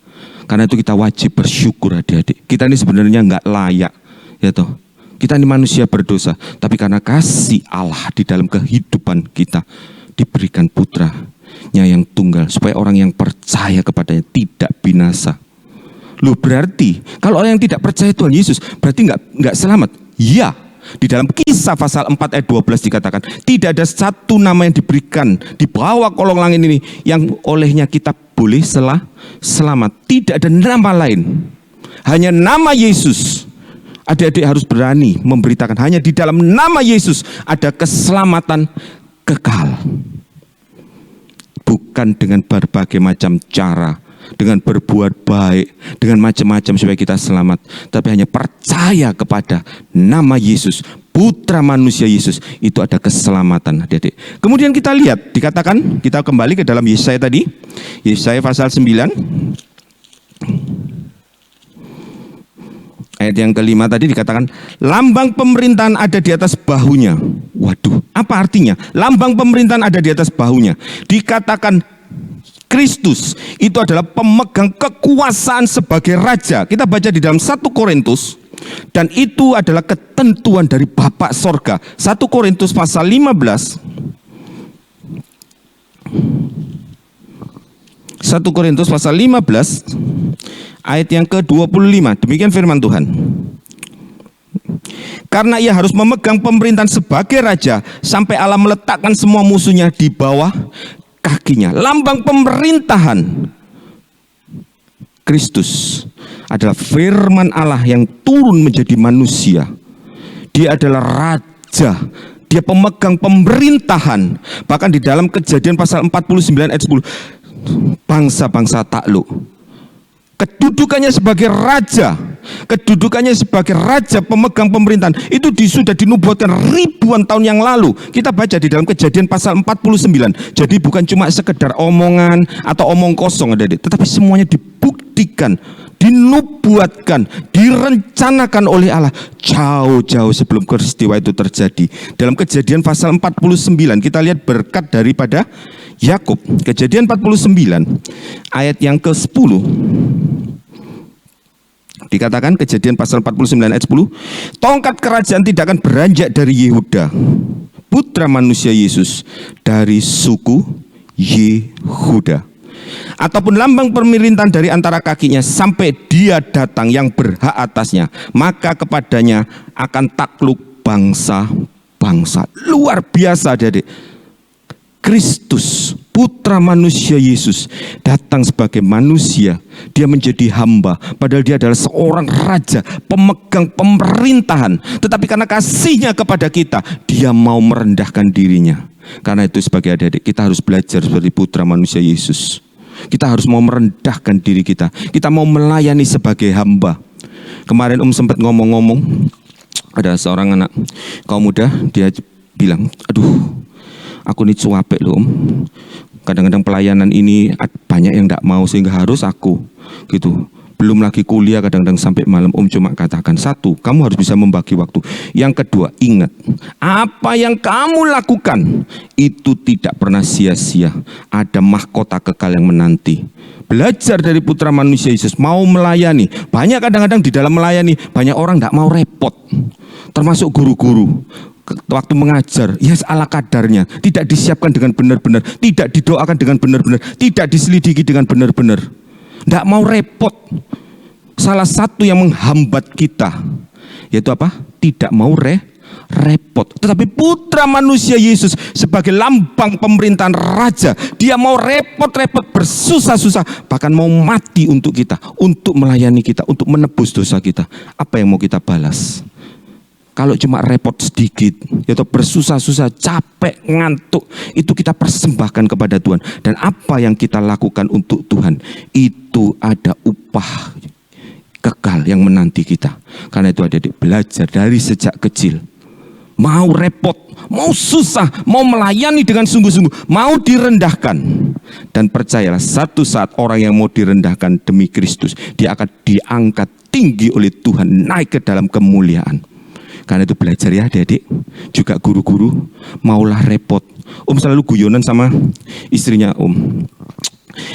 Karena itu kita wajib bersyukur adik-adik. Kita ini sebenarnya nggak layak, ya toh. Kita ini manusia berdosa, tapi karena kasih Allah di dalam kehidupan kita, diberikan putranya yang tunggal, supaya orang yang percaya kepadanya tidak binasa. Loh, berarti kalau orang yang tidak percaya Tuhan Yesus berarti nggak selamat? Ya. Di dalam Kisah pasal 4 ayat 12 dikatakan, tidak ada satu nama yang diberikan di bawah kolong langit ini yang olehnya kita boleh selamat. Tidak ada nama lain, hanya nama Yesus. Adik-adik harus berani memberitakan, hanya di dalam nama Yesus ada keselamatan kekal. Bukan dengan berbagai macam cara, dengan berbuat baik, dengan macam-macam supaya kita selamat, tapi hanya percaya kepada nama Yesus, putra manusia Yesus, itu ada keselamatan adik-adik. Kemudian kita lihat, dikatakan, kita kembali ke dalam Yesaya tadi, Yesaya pasal 9. Ayat yang kelima tadi dikatakan lambang pemerintahan ada di atas bahunya. Waduh, apa artinya? Lambang pemerintahan ada di atas bahunya. Dikatakan Kristus itu adalah pemegang kekuasaan sebagai raja. Kita baca di dalam 1 Korintus, dan itu adalah ketentuan dari Bapa sorga. 1 Korintus pasal 15. 1 Korintus pasal 15 ayat yang ke-25. Demikian firman Tuhan. Karena ia harus memegang pemerintahan sebagai raja sampai Allah meletakkan semua musuhnya di bawah kakinya. Lambang pemerintahan Kristus adalah firman Allah yang turun menjadi manusia. Dia adalah raja. Dia pemegang pemerintahan. Bahkan di dalam Kejadian pasal 49 ayat 10, bangsa-bangsa takluk. Kedudukannya sebagai raja, kedudukannya sebagai raja pemegang pemerintahan itu sudah dinubuatkan ribuan tahun yang lalu. Kita baca di dalam Kejadian pasal 49. Jadi bukan cuma sekedar omongan atau omong kosong, adik-adik, tetapi semuanya dibuktikan, dinubuatkan, direncanakan oleh Allah jauh-jauh sebelum peristiwa itu terjadi. Dalam Kejadian pasal 49 kita lihat berkat daripada Yakub. Kejadian 49 ayat yang ke-10. Dikatakan Kejadian pasal 49 ayat 10, tongkat kerajaan tidak akan beranjak dari Yehuda, putra manusia Yesus dari suku Yehuda, ataupun lambang pemerintahan dari antara kakinya sampai dia datang yang berhak atasnya, maka kepadanya akan takluk bangsa-bangsa. Luar biasa, adik-adik. Kristus, putra manusia Yesus, datang sebagai manusia. Dia menjadi hamba, padahal dia adalah seorang raja, pemegang pemerintahan. Tetapi karena kasihnya kepada kita, dia mau merendahkan dirinya. Karena itu sebagai adik-adik, kita harus belajar seperti putra manusia Yesus. Kita harus mau merendahkan diri kita. Kita mau melayani sebagai hamba. Kemarin sempat ngomong-ngomong, ada seorang anak kaum muda, dia bilang, aduh, aku ini cuapek loh, kadang-kadang pelayanan ini banyak yang tidak mau sehingga harus aku gitu. Belum lagi kuliah kadang-kadang sampai malam. Cuma katakan satu, kamu harus bisa membagi waktu. Yang kedua, ingat, apa yang kamu lakukan itu tidak pernah sia-sia. Ada mahkota kekal yang menanti. Belajar dari putra manusia Yesus, mau melayani. Banyak kadang-kadang di dalam melayani, banyak orang tidak mau repot. Termasuk guru-guru. Waktu mengajar, ya ala kadarnya, tidak disiapkan dengan benar-benar, tidak didoakan dengan benar-benar, tidak diselidiki dengan benar-benar, tidak mau repot. Salah satu yang menghambat kita, yaitu apa? Tidak mau repot. Tetapi putra manusia Yesus sebagai lambang pemerintahan raja, dia mau repot-repot, bersusah-susah, bahkan mau mati untuk kita, untuk melayani kita, untuk menebus dosa kita. Apa yang mau kita balas? Kalau cuma repot sedikit, yaitu bersusah-susah, capek, ngantuk, itu kita persembahkan kepada Tuhan. Dan apa yang kita lakukan untuk Tuhan, itu ada upah kekal yang menanti kita. Karena itu adik-adik, belajar dari sejak kecil. Mau repot, mau susah, mau melayani dengan sungguh-sungguh, mau direndahkan. Dan percayalah, satu saat orang yang mau direndahkan demi Kristus, dia akan diangkat tinggi oleh Tuhan, naik ke dalam kemuliaan. Karena itu belajar ya adik-adik, juga guru-guru, maulah repot. Selalu guyonan sama istrinya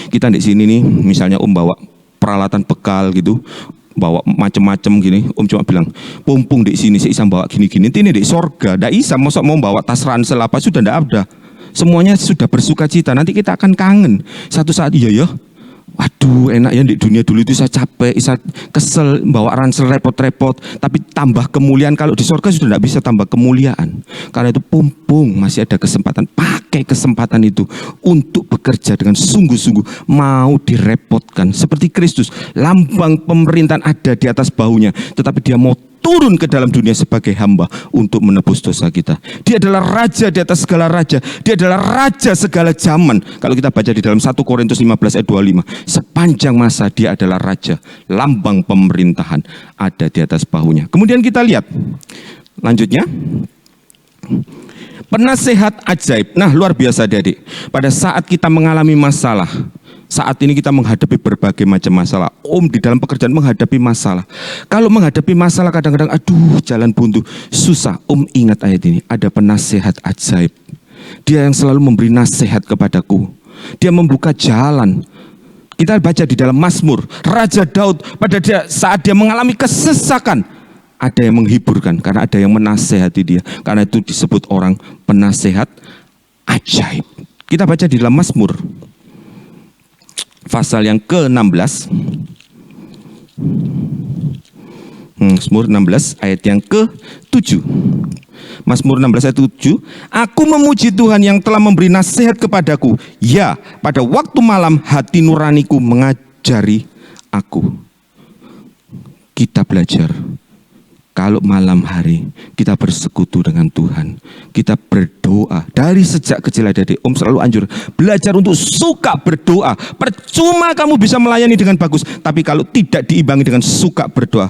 Kita di sini nih, misalnya bawa peralatan bekal gitu, bawa macem-macem gini, cuma bilang, pumpung di sini saya bisa bawa gini-gini. Ini di sorga, ndak bisa, masa mau bawa tas ransel apa, sudah ndak ada. Semuanya sudah bersuka cita, nanti kita akan kangen. Satu saat iya ya, waduh enak ya di dunia dulu itu saya capek, saya kesel bawa ransel repot-repot, tapi tambah kemuliaan. Kalau di surga sudah tidak bisa tambah kemuliaan. Karena itu pumpung masih ada kesempatan, pakai kesempatan itu untuk bekerja dengan sungguh-sungguh, mau direpotkan. Seperti Kristus, lambang pemerintahan ada di atas bahunya, tetapi dia mau turun ke dalam dunia sebagai hamba untuk menebus dosa kita. Dia adalah raja di atas segala raja. Dia adalah raja segala zaman. Kalau kita baca di dalam 1 Korintus 15 ayat 25, sepanjang masa dia adalah raja. Lambang pemerintahan ada di atas bahunya. Kemudian kita lihat lanjutnya, penasehat ajaib. Nah, luar biasa adik-adik. Pada saat kita mengalami masalah, Saat ini kita menghadapi berbagai macam masalah. Om di dalam pekerjaan menghadapi masalah. Kalau menghadapi masalah kadang-kadang aduh jalan buntu, susah. Om ingat ayat ini, ada penasehat ajaib. Dia yang selalu memberi nasihat kepadaku. Dia membuka jalan. Kita baca di dalam Mazmur, Raja Daud saat dia mengalami kesesakan, ada yang menghiburkan karena ada yang menasehati dia. Karena itu disebut orang penasehat ajaib. Kita baca di dalam Mazmur pasal yang ke-16. Mazmur 16 ayat yang ke-7. Mazmur 16 ayat 7. Aku memuji Tuhan yang telah memberi nasihat kepadaku. Ya, pada waktu malam hati nuraniku mengajari aku. Kita belajar. Kalau malam hari kita bersekutu dengan Tuhan, kita berdoa dari sejak kecil. Adik-adik, Om selalu anjur belajar untuk suka berdoa. Percuma kamu bisa melayani dengan bagus, tapi kalau tidak diimbangi dengan suka berdoa,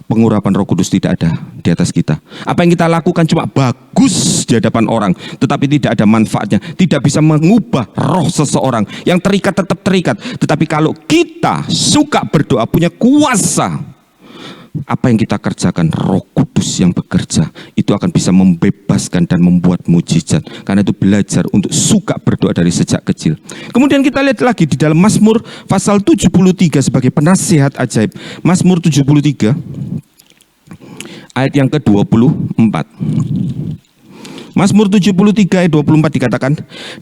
pengurapan Roh Kudus tidak ada di atas kita. Apa yang kita lakukan cuma bagus di hadapan orang, tetapi tidak ada manfaatnya, tidak bisa mengubah roh seseorang. Yang terikat tetap terikat. Tetapi kalau kita suka berdoa, punya kuasa, apa yang kita kerjakan, Roh Kudus yang bekerja, itu akan bisa membebaskan dan membuat mujizat. Karena itu belajar untuk suka berdoa dari sejak kecil. Kemudian kita lihat lagi di dalam Mazmur pasal 73 sebagai penasihat ajaib. Mazmur 73 ayat yang ke-24. Mazmur 73 ayat 24 dikatakan,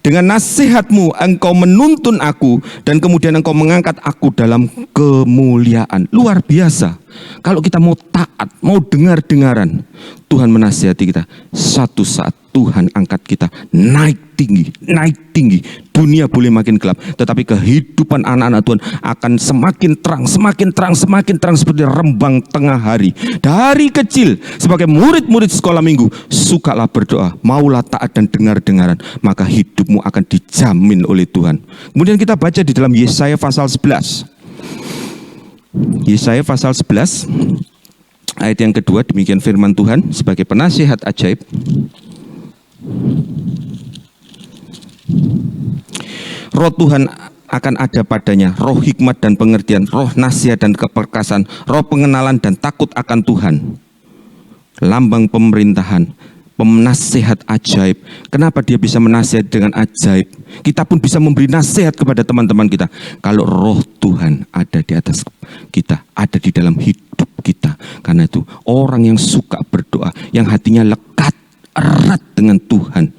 dengan nasihatmu engkau menuntun aku, dan kemudian engkau mengangkat aku dalam kemuliaan. Luar biasa. Kalau kita mau taat, mau dengar-dengaran, Tuhan menasihati kita. Satu saat Tuhan angkat kita naik tinggi, naik tinggi. Dunia boleh makin gelap, tetapi kehidupan anak-anak Tuhan akan semakin terang, semakin terang, semakin terang seperti rembang tengah hari. Dari kecil, sebagai murid-murid sekolah minggu, sukalah berdoa, maulah taat dan dengar-dengaran, maka hidupmu akan dijamin oleh Tuhan. Kemudian kita baca di dalam Yesaya pasal 11. Yesaya pasal 11 ayat yang kedua, demikian firman Tuhan sebagai penasihat ajaib. Roh Tuhan akan ada padanya, roh hikmat dan pengertian, roh nasihat dan keperkasaan, roh pengenalan dan takut akan Tuhan. Lambang pemerintahan, penasihat ajaib. Kenapa dia bisa menasihat dengan ajaib? Kita pun bisa memberi nasihat kepada teman-teman kita. Kalau roh Tuhan ada di atas kita, ada di dalam hidup kita. Karena itu orang yang suka berdoa, yang hatinya lekat erat dengan Tuhan,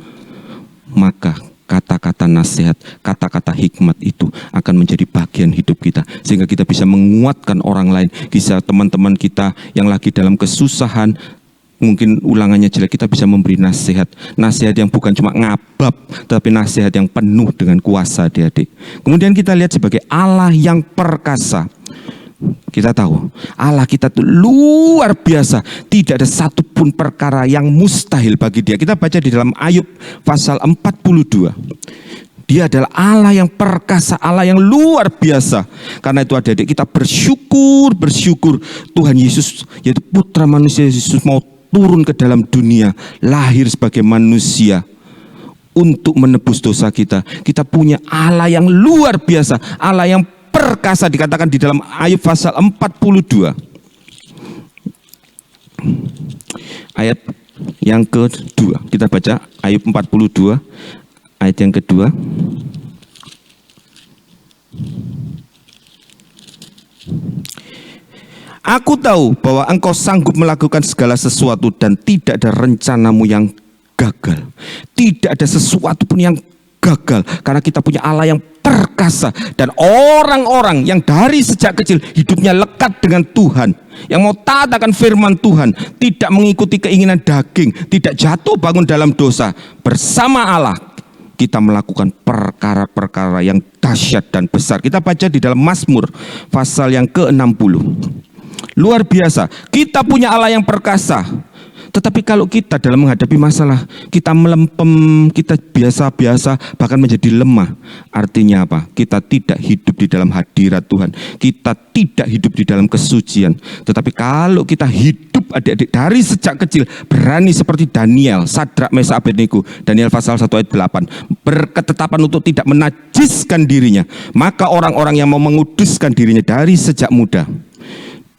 maka kata-kata nasihat, kata-kata hikmat itu akan menjadi bagian hidup kita. Sehingga kita bisa menguatkan orang lain. Bisa teman-teman kita yang lagi dalam kesusahan, mungkin ulangannya jelek, kita bisa memberi nasihat. Nasihat yang bukan cuma ngabab, tapi nasihat yang penuh dengan kuasa, adik-adik. Kemudian kita lihat sebagai Allah yang perkasa. Kita tahu Allah kita itu luar biasa. Tidak ada satupun perkara yang mustahil bagi dia. Kita baca di dalam Ayub pasal 42. Dia adalah Allah yang perkasa, Allah yang luar biasa. Karena itu adik-adik, kita bersyukur Tuhan Yesus, yaitu putra manusia Yesus, mau turun ke dalam dunia, lahir sebagai manusia untuk menebus dosa kita. Kita punya Allah yang luar biasa, Allah yang perkasa, dikatakan di dalam Ayub pasal 42 ayat yang kedua. Kita baca Ayub 42 ayat yang kedua. Aku tahu bahwa engkau sanggup melakukan segala sesuatu dan tidak ada rencanamu yang gagal. Tidak ada sesuatu pun yang gagal, karena kita punya Allah yang perkasa. Dan orang-orang yang dari sejak kecil hidupnya lekat dengan Tuhan, yang mau taat akan firman Tuhan, tidak mengikuti keinginan daging, tidak jatuh bangun dalam dosa, bersama Allah kita melakukan perkara-perkara yang dahsyat dan besar. Kita baca di dalam Mazmur pasal yang ke-60. Luar biasa, kita punya Allah yang perkasa. Tetapi kalau kita dalam menghadapi masalah, kita melempem, kita biasa-biasa, bahkan menjadi lemah. Artinya apa? Kita tidak hidup di dalam hadirat Tuhan. Kita tidak hidup di dalam kesucian. Tetapi kalau kita hidup adik-adik dari sejak kecil, berani seperti Daniel, Sadrak, Mesak, Abednego, Daniel pasal 1 ayat 8, berketetapan untuk tidak menajiskan dirinya. Maka orang-orang yang mau menguduskan dirinya dari sejak muda,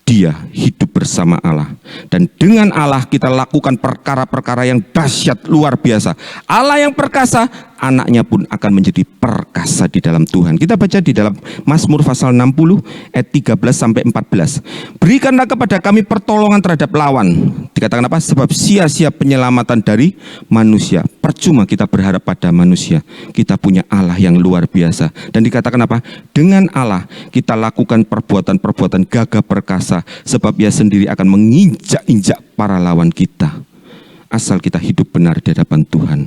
dia hidup bersama Allah. Dan dengan Allah kita lakukan perkara-perkara yang dahsyat luar biasa. Allah yang perkasa, anaknya pun akan menjadi perkasa di dalam Tuhan. Kita baca di dalam Mazmur pasal 60 ayat 13 sampai 14. Berikanlah kepada kami pertolongan terhadap lawan. Dikatakan apa? Sebab sia-sia penyelamatan dari manusia. Percuma kita berharap pada manusia. Kita punya Allah yang luar biasa. Dan dikatakan apa? Dengan Allah kita lakukan perbuatan-perbuatan gagah perkasa. Sebab Ia sendiri akan menginjak-injak para lawan kita. Asal kita hidup benar di hadapan Tuhan.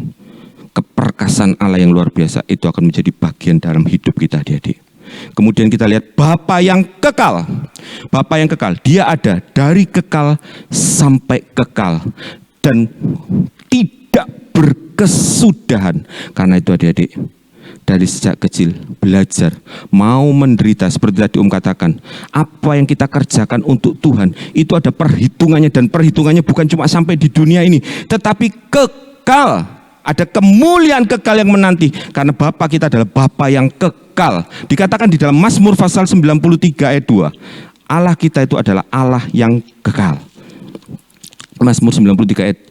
Keperkasaan Allah yang luar biasa itu akan menjadi bagian dalam hidup kita, adik-adik. Kemudian kita lihat Bapa yang kekal. Bapa yang kekal, Dia ada dari kekal sampai kekal dan tidak berkesudahan. Karena itu adik-adik, dari sejak kecil belajar mau menderita seperti tadi katakan, apa yang kita kerjakan untuk Tuhan itu ada perhitungannya, dan perhitungannya bukan cuma sampai di dunia ini, tetapi kekal. Ada kemuliaan kekal yang menanti, karena Bapa kita adalah Bapa yang kekal. Dikatakan di dalam Mazmur pasal 93 ayat 2, Allah kita itu adalah Allah yang kekal. Mazmur 93 ayat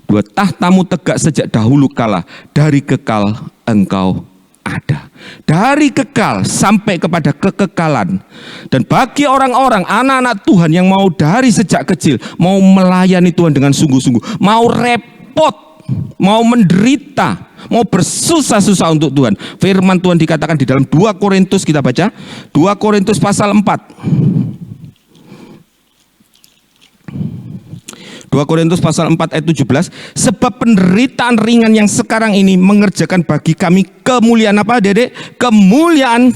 2, tahtamu tegak sejak dahulu kala, dari kekal engkau ada. Dari kekal sampai kepada kekekalan. Dan bagi orang-orang, anak-anak Tuhan yang mau dari sejak kecil, mau melayani Tuhan dengan sungguh-sungguh, mau repot, mau menderita, mau bersusah-susah untuk Tuhan. Firman Tuhan dikatakan di dalam 2 Korintus, kita baca 2 Korintus pasal 4. 2 Korintus pasal 4 ayat 17, sebab penderitaan ringan yang sekarang ini mengerjakan bagi kami kemuliaan apa, Dedek? Kemuliaan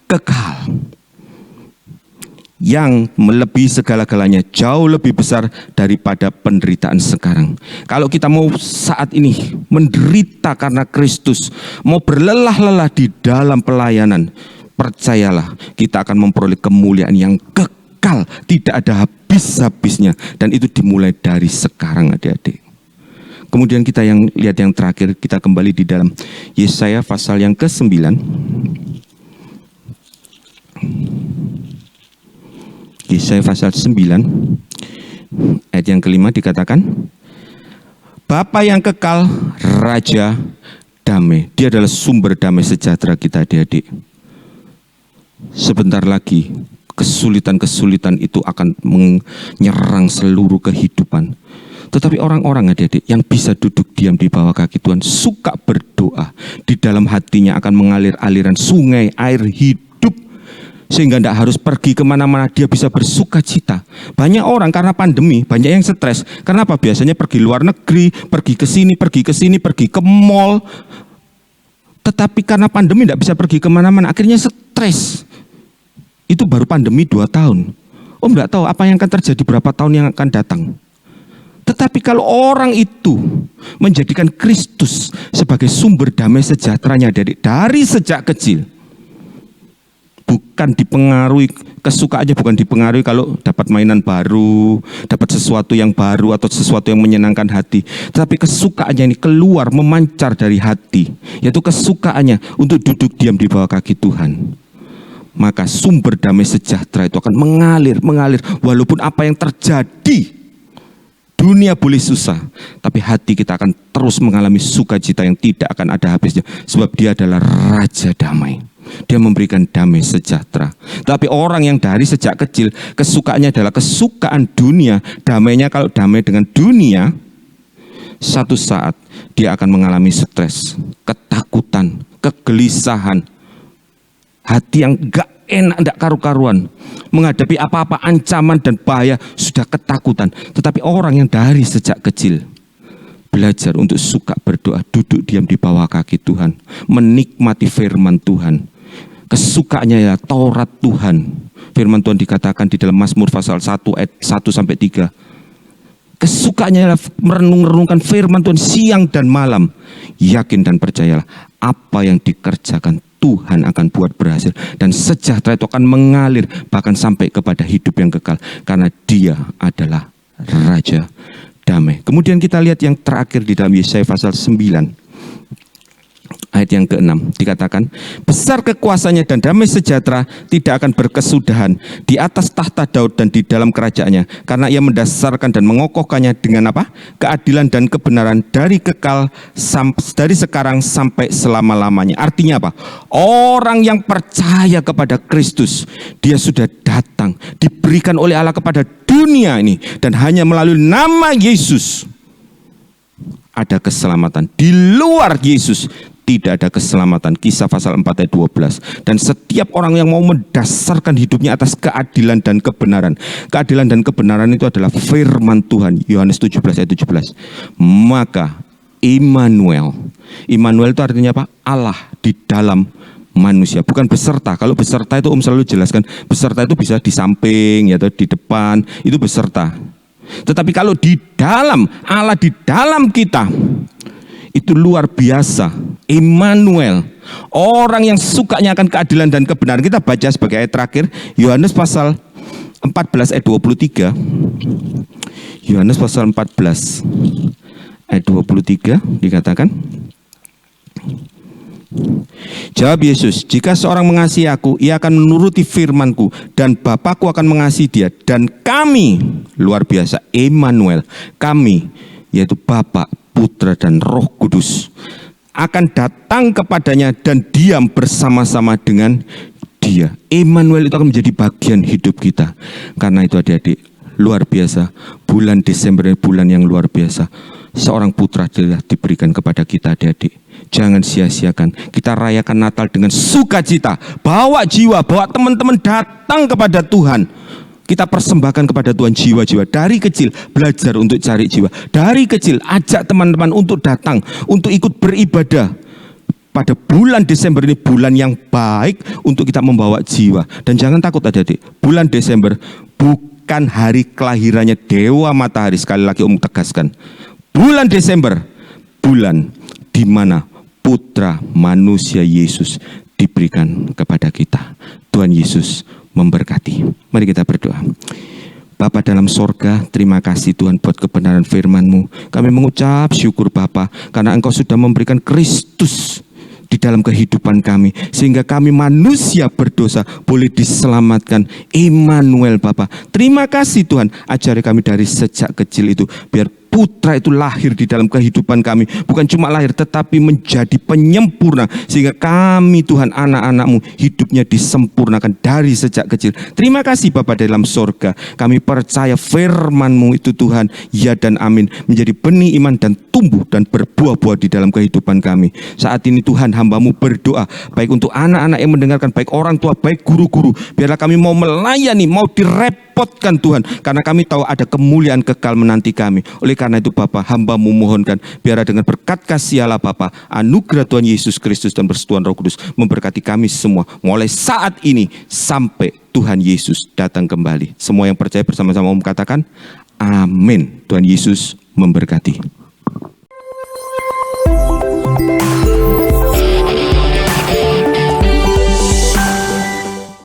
kekal yang melebihi segala-galanya, jauh lebih besar daripada penderitaan sekarang. Kalau kita mau saat ini menderita karena Kristus, mau berlelah-lelah di dalam pelayanan, percayalah kita akan memperoleh kemuliaan yang kekal, tidak ada habis-habisnya, dan itu dimulai dari sekarang, adik-adik. Kemudian kita yang lihat yang terakhir, kita kembali di dalam Yesaya pasal yang ke-9. Yesaya pasal 9 ayat yang kelima dikatakan, Bapa yang kekal, Raja damai. Dia adalah sumber damai sejahtera kita, adik-adik. Sebentar lagi kesulitan-kesulitan itu akan menyerang seluruh kehidupan. Tetapi orang-orang, adik-adik, yang bisa duduk diam di bawah kaki Tuhan, suka berdoa, di dalam hatinya akan mengalir aliran sungai air hidup, sehingga tidak harus pergi kemana-mana, dia bisa bersuka cita. Banyak orang karena pandemi, banyak yang stres. Kenapa? Biasanya pergi luar negeri, pergi ke sini, pergi ke mall. Tetapi karena pandemi tidak bisa pergi kemana-mana, akhirnya stres. Itu baru pandemi 2 tahun. Om tidak tahu apa yang akan terjadi berapa tahun yang akan datang. Tetapi kalau orang itu menjadikan Kristus sebagai sumber damai sejahteranya dari sejak kecil, bukan dipengaruhi kesukaannya, bukan dipengaruhi kalau dapat mainan baru, dapat sesuatu yang baru atau sesuatu yang menyenangkan hati, tetapi kesukaannya ini keluar, memancar dari hati, yaitu kesukaannya untuk duduk diam di bawah kaki Tuhan. Maka sumber damai sejahtera itu akan mengalir, walaupun apa yang terjadi, dunia boleh susah, tapi hati kita akan terus mengalami sukacita yang tidak akan ada habisnya, sebab Dia adalah Raja damai. Dia memberikan damai sejahtera. Tapi orang yang dari sejak kecil kesukaannya adalah kesukaan dunia, damainya kalau damai dengan dunia, satu saat dia akan mengalami stres, ketakutan, kegelisahan, hati yang gak enak, gak karu-karuan, menghadapi apa-apa ancaman dan bahaya, sudah ketakutan. Tetapi orang yang dari sejak kecil belajar untuk suka berdoa, duduk diam di bawah kaki Tuhan, menikmati firman Tuhan, kesukaannya ya Taurat Tuhan. Firman Tuhan dikatakan di dalam Mazmur pasal 1 ayat 1 sampai 3. Kesukaannya adalah merenung-renungkan firman Tuhan siang dan malam. Yakin dan percayalah, apa yang dikerjakan Tuhan akan buat berhasil. Dan sejahtera itu akan mengalir bahkan sampai kepada hidup yang kekal. Karena Dia adalah Raja damai. Kemudian kita lihat yang terakhir di dalam Yesaya pasal 9. Ayat yang ke-6 dikatakan, besar kekuasaannya dan damai sejahtera tidak akan berkesudahan di atas tahta Daud dan di dalam kerajaannya, karena ia mendasarkan dan mengokohkannya dengan apa? Keadilan dan kebenaran dari kekal, dari sekarang sampai selama-lamanya. Artinya apa? Orang yang percaya kepada Kristus, dia sudah datang, diberikan oleh Allah kepada dunia ini, dan hanya melalui nama Yesus ada keselamatan. Di luar Yesus tidak ada keselamatan. Kisah pasal 4 ayat 12. Dan setiap orang yang mau mendasarkan hidupnya atas keadilan dan kebenaran. Keadilan dan kebenaran itu adalah firman Tuhan. Yohanes 17 ayat 17. Maka Immanuel. Immanuel itu artinya apa? Allah di dalam manusia, bukan beserta. Kalau beserta itu selalu jelaskan, beserta itu bisa di samping ya, atau di depan, itu beserta. Tetapi kalau di dalam, Allah di dalam kita, itu luar biasa. Immanuel, orang yang sukanya akan keadilan dan kebenaran. Kita baca sebagai ayat terakhir, Yohanes pasal 14 ayat 23. Yohanes pasal 14 ayat 23 dikatakan, jawab Yesus, jika seorang mengasihi aku, ia akan menuruti firman-Ku, dan Bapa-Ku akan mengasihi dia, dan kami, luar biasa, Immanuel, kami, yaitu Bapa, Putra, dan Roh Kudus, akan datang kepadanya dan diam bersama-sama dengan dia. Immanuel itu akan menjadi bagian hidup kita. Karena itu adik-adik, luar biasa, bulan Desember ini bulan yang luar biasa. Seorang putra telah diberikan kepada kita, adik-adik. Jangan sia-siakan. Kita rayakan Natal dengan sukacita. Bawa jiwa, bawa teman-teman datang kepada Tuhan. Kita persembahkan kepada Tuhan jiwa-jiwa. Dari kecil belajar untuk cari jiwa. Dari kecil ajak teman-teman untuk datang, untuk ikut beribadah. Pada bulan Desember ini bulan yang baik untuk kita membawa jiwa. Dan jangan takut adik-adik. Bulan Desember bukan hari kelahirannya Dewa Matahari. Sekali lagi tegaskan. Bulan Desember, bulan di mana Putra Manusia Yesus diberikan kepada kita. Tuhan Yesus memberkati. Mari kita berdoa. Bapa dalam sorga, terima kasih Tuhan buat kebenaran firman-Mu. Kami mengucap syukur Bapa, karena Engkau sudah memberikan Kristus di dalam kehidupan kami, sehingga kami manusia berdosa boleh diselamatkan. Immanuel Bapa, terima kasih Tuhan, ajari kami dari sejak kecil itu, biar Putra itu lahir di dalam kehidupan kami. Bukan cuma lahir, tetapi menjadi penyempurna. Sehingga kami Tuhan, anak-anak-Mu, hidupnya disempurnakan dari sejak kecil. Terima kasih Bapa dalam sorga. Kami percaya firman-Mu itu Tuhan, ya dan amin, menjadi benih iman dan tumbuh dan berbuah-buah di dalam kehidupan kami. Saat ini Tuhan, hamba-Mu berdoa, baik untuk anak-anak yang mendengarkan, baik orang tua, baik guru-guru. Biarlah kami mau melayani, mau direpotkan Tuhan. Karena kami tahu ada kemuliaan kekal menanti kami. Oleh karena itu Bapa, hamba-Mu mohonkan, biarlah dengan berkat kasih Allah Bapa, anugerah Tuhan Yesus Kristus dan persekutuan Roh Kudus memberkati kami semua. Mulai saat ini sampai Tuhan Yesus datang kembali. Semua yang percaya bersama-sama katakan, amin. Tuhan Yesus memberkati.